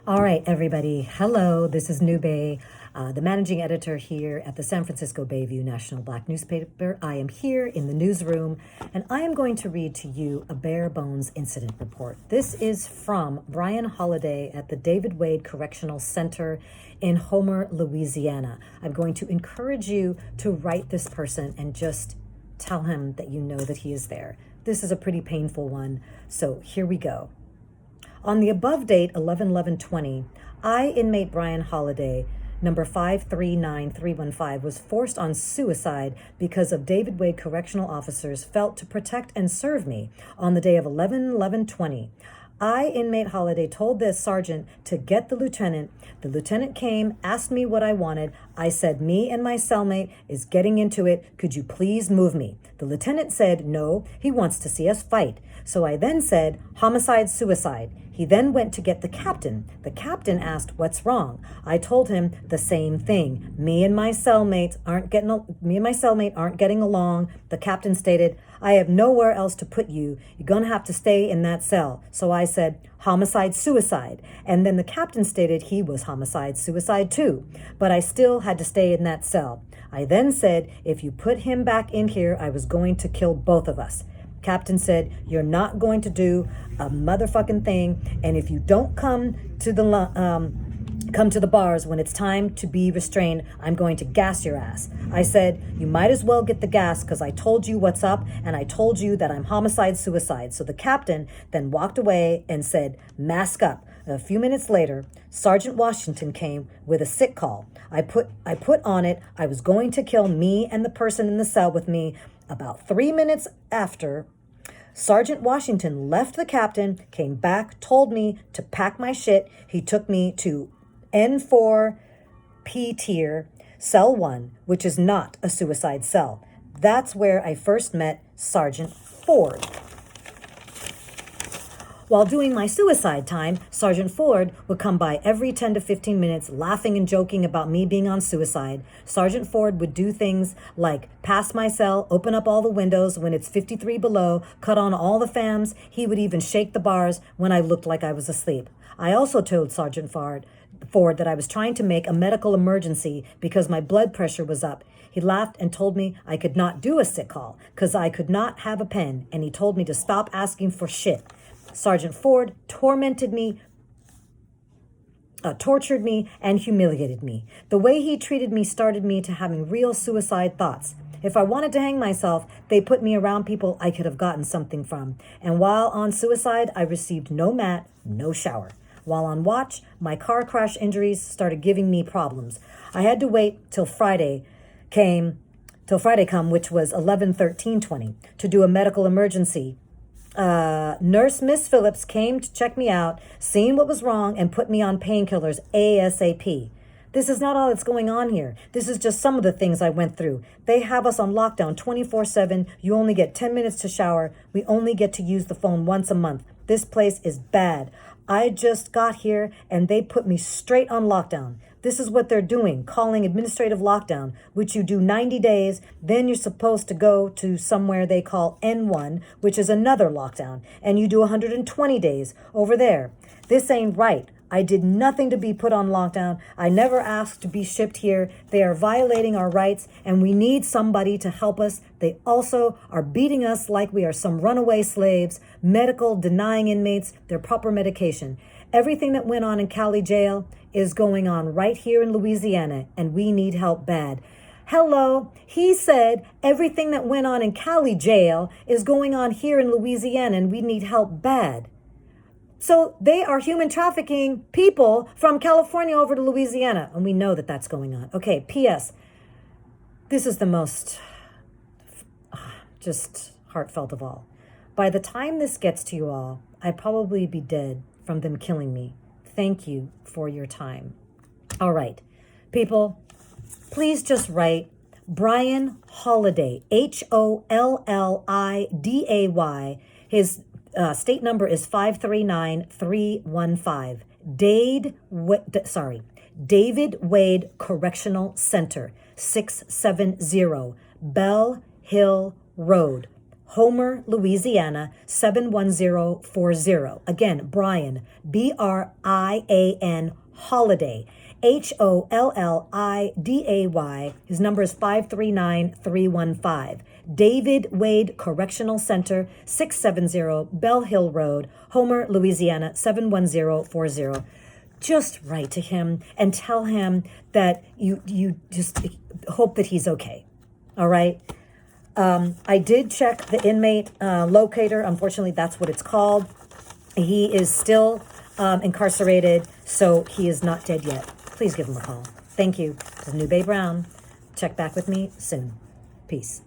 All right, everybody. Hello, this is Nube, the managing editor here at the San Francisco Bayview National Black newspaper. I am here in the newsroom, and I am going to read to you a bare bones incident report. This is from Brian Holliday at the David Wade Correctional Center in Homer, Louisiana. I'm going to encourage you to write this person and just tell him that you know that he is there. This is a pretty painful one, so here we go. On the above date, 11/11/20, I, inmate Brian Holliday, number 539315, was forced on suicide because of David Wade correctional officers felt to protect and serve me on the day of 11/11/20. I, inmate Holliday, told this sergeant to get the lieutenant. The lieutenant came, asked me what I wanted. I said, me and my cellmate is getting into it. Could you please move me? The lieutenant said, no, he wants to see us fight. So I then said, homicide, suicide. He then went to get the captain. The captain asked, what's wrong? I told him the same thing. Me and my cellmate aren't getting along. The captain stated, I have nowhere else to put you. You're going to have to stay in that cell. So I said, homicide, suicide. And then the captain stated he was homicide, suicide too. But I still had to stay in that cell. I then said, if you put him back in here, I was going to kill both of us. Captain said, you're not going to do a motherfucking thing. And if you don't come to the bars when it's time to be restrained, I'm going to gas your ass. I said, you might as well get the gas because I told you what's up and I told you that I'm homicide, suicide. So the captain then walked away and said, mask up. A few minutes later, Sergeant Washington came with a sick call. I put on it, I was going to kill me and the person in the cell with me. About 3 minutes after, Sergeant Washington left the captain, came back, told me to pack my shit. He took me to N4P tier, cell 1, which is not a suicide cell. That's where I first met Sergeant Ford. While doing my suicide time, Sergeant Ford would come by every 10 to 15 minutes laughing and joking about me being on suicide. Sergeant Ford would do things like pass my cell, open up all the windows when it's 53 below, cut on all the fans. He would even shake the bars when I looked like I was asleep. I also told Sergeant Ford that I was trying to make a medical emergency because my blood pressure was up. He laughed and told me I could not do a sick call because I could not have a pen, and he told me to stop asking for shit. Sergeant Ford tortured me, and humiliated me. The way he treated me started me to having real suicide thoughts. If I wanted to hang myself, they put me around people I could have gotten something from. And while on suicide, I received no mat, no shower. While on watch, my car crash injuries started giving me problems. I had to wait till Friday come, which was 11/13/20, to do a medical emergency. Nurse Miss Phillips came to check me out, seen what was wrong, and put me on painkillers ASAP. This is not all that's going on here. This is just some of the things I went through. They have us on lockdown 24/7. You only get 10 minutes to shower. We only get to use the phone once a month. This place is bad. I just got here and they put me straight on lockdown. This is what they're doing, calling administrative lockdown, which you do 90 days. Then you're supposed to go to somewhere they call N1, which is another lockdown, and you do 120 days over there. This ain't right. I did nothing to be put on lockdown. I never asked to be shipped here. They are violating our rights, and we need somebody to help us. They also are beating us like we are some runaway slaves, medical denying inmates their proper medication. Everything that went on in Cali jail is going on right here in Louisiana, and we need help bad. Hello, he said everything that went on in Cali jail is going on here in Louisiana, and we need help bad. So they are human trafficking people from California over to Louisiana, and we know that that's going on. Okay, P.S. This is the most just heartfelt of all. By the time this gets to you all, I'd probably be dead from them killing me. Thank you for your time. All right, people, please just write Brian Holliday, Holliday. His state number is 539315. David Wade Correctional Center, 670 Bell Hill Road, Homer, Louisiana, 71040. Again, Brian, Brian Holliday, Holliday. His number is 539315. David Wade Correctional Center, 670 Bell Hill Road, Homer, Louisiana, 71040. Just write to him and tell him that you just hope that he's okay. All right? I did check the inmate locator. Unfortunately, that's what it's called. He is still incarcerated, so he is not dead yet. Please give him a call. Thank you. This is New Bay Brown. Check back with me soon. Peace.